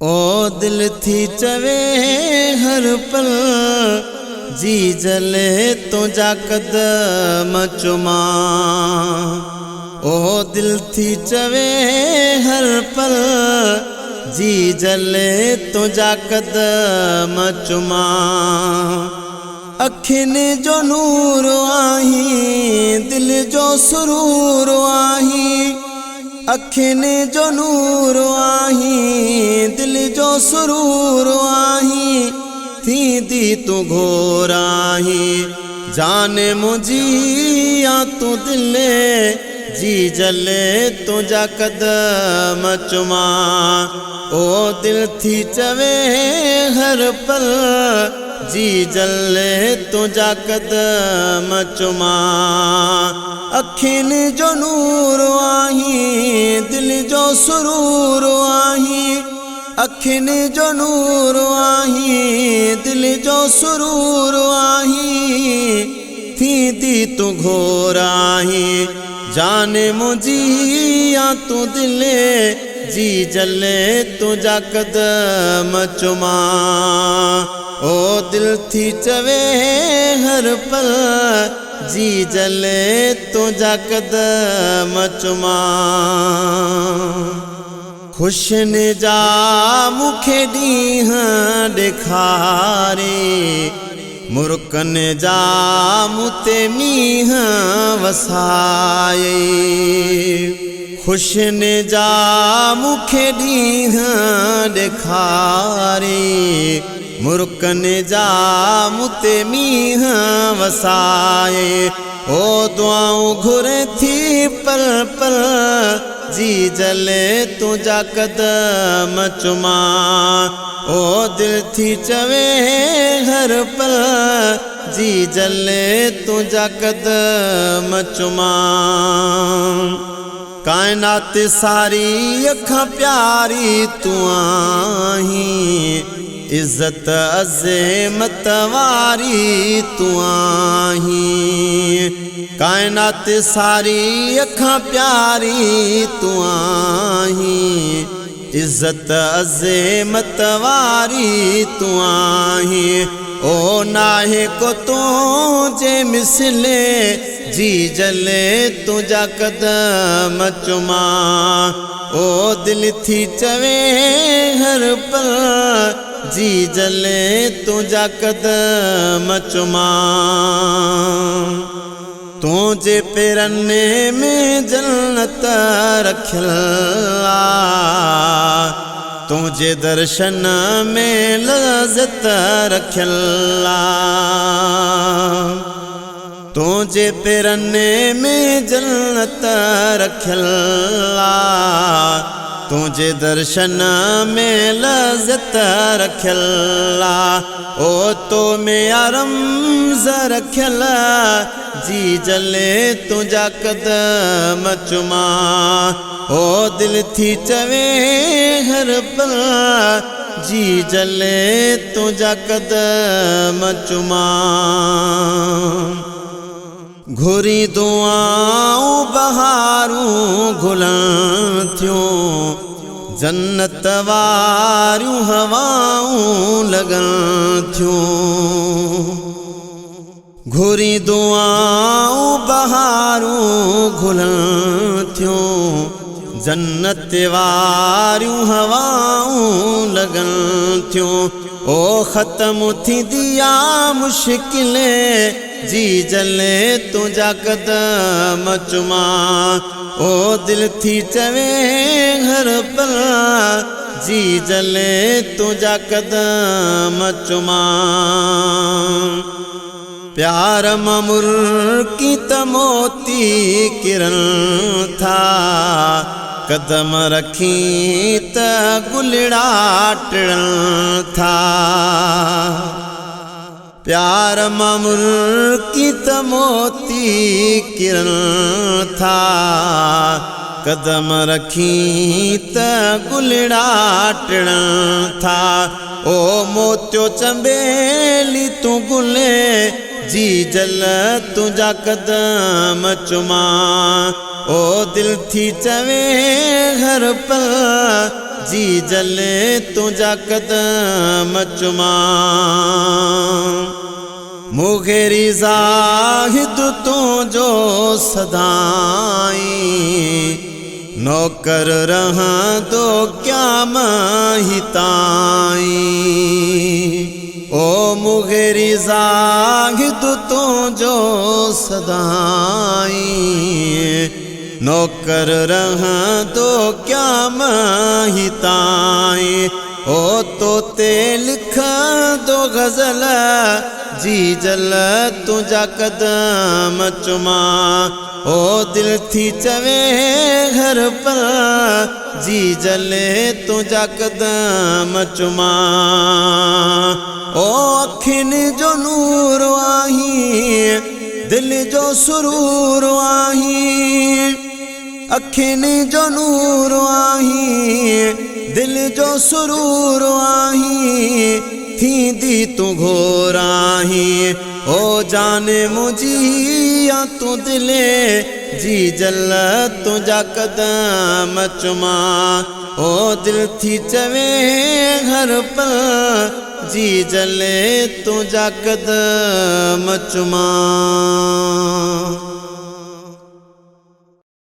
ओ दिल थी चवे हर पल जी जले तुझा कदम चुमा। ओ दिल थी चवे हर पल जी जले तुझा कदम चुमा। अखिन जो नूर आही दिल जो सुरूर आही। अखिन जो नूर आही दिल जो सुरूर आही। थी दी तू घोर आही जाने मुझी या तू दिले जी जले तुझा कदम चुमा। ओ दिल थी चवे हर पल जी जले तुझा कदम चुमा। अखिन जो नूर आही दिल जो सुरूर आही। अखिन जो नूर आही दिल जो सुरूर आही। थी दी तू घोर आही जाने मुझी या तू दिले जी जले तुझा कदम चुमा। ओ दिल थी चवे हर पल जी जले तुझा कदम चुमा। खुशन जा मुखे ॾींहं ॾेखारे मुर्कन जा मुते मींहं वसाए। खुशन जा मुखे ॾींहं ॾेखारे मुर्कन जा मुते मींहं वसाए। ओ दुआऊं घुरे थी पल पल जी जले तुझा कदम चुमा। ओ दिल थी चवे हर पल जी जले तुझा कदम चुमा। कायनात सारी अखां प्यारी तू आही। इज्जत अज़मत वारी तू आही। कायनात सारी अखां प्यारी तू आही। इज्जत अज़मत वारी तू आही। ओ नाहे को तुझे मिसले जी जले तुझा कदम चुमा। ओ दिल थी चवे हर पल जी जले तुझा कदम चुमा। तुझे पेरन में जन्नत रखियल तुझे दर्शन में लज़्ज़त रखियल। तुझे पेरन में जन्नत रखियल तुझे दर्शन में लज़्ज़त रखियल। ओ तो में रमज़ रखियल जी जले तुझा कदम चुमा। ओ दिल थी चवे हर पल जी जले तुझा कदम चुमा। घुरी दुआऊं बहारूं घुलन थियूं जन्नत वारियूं हवाऊं लगन थियूं। घुरी दुआऊं बहारूं घुलन थियूं जन्नत वारियूं हवाऊं लगन थियूं। ओ ख़त्म थी दिया मुश्किलें जी जले तुझा कदम चुमा। ओ दिल थी चवे हर पल जी जले तुझा कदम चुमा। प्यार ममुर की तमोती किरण था कदम रखी त गुलड़ा टिड़न था। प्यार मामुर की तमोती किरण था कदम रखी त गुलड़ा टिड़न था। ओ मोत्यो चंबेली तू गुले जी जल तुझा कदम चुमा। ओ दिल थी चवे हर पल जी जले तुझा कदम चुमा मुखेरी ज़ाहिद तुझो सदाई नौकर रहा तो क्या महिताई ओ मुखेरी ज़ाहिद तुझो सदाई नौकर रहा तो क्या महिताई ओ तोते लिख दो गज़ल जी जल तुझा कदम चुमा ओ दिल थी चवे घर पर जी जले तुझा कदम चुमा ओ अखिन जो नूर आही दिल जो सुरूर आही अखिन जो नूर आही दिल जो सुरूर आही थींदी तू घोर आही ओ जाने मुझिया तू दिले जी जल तुझा कदम चुमा ओ दिल थी चवे घर पर जी जले तुझा कदम चुमा।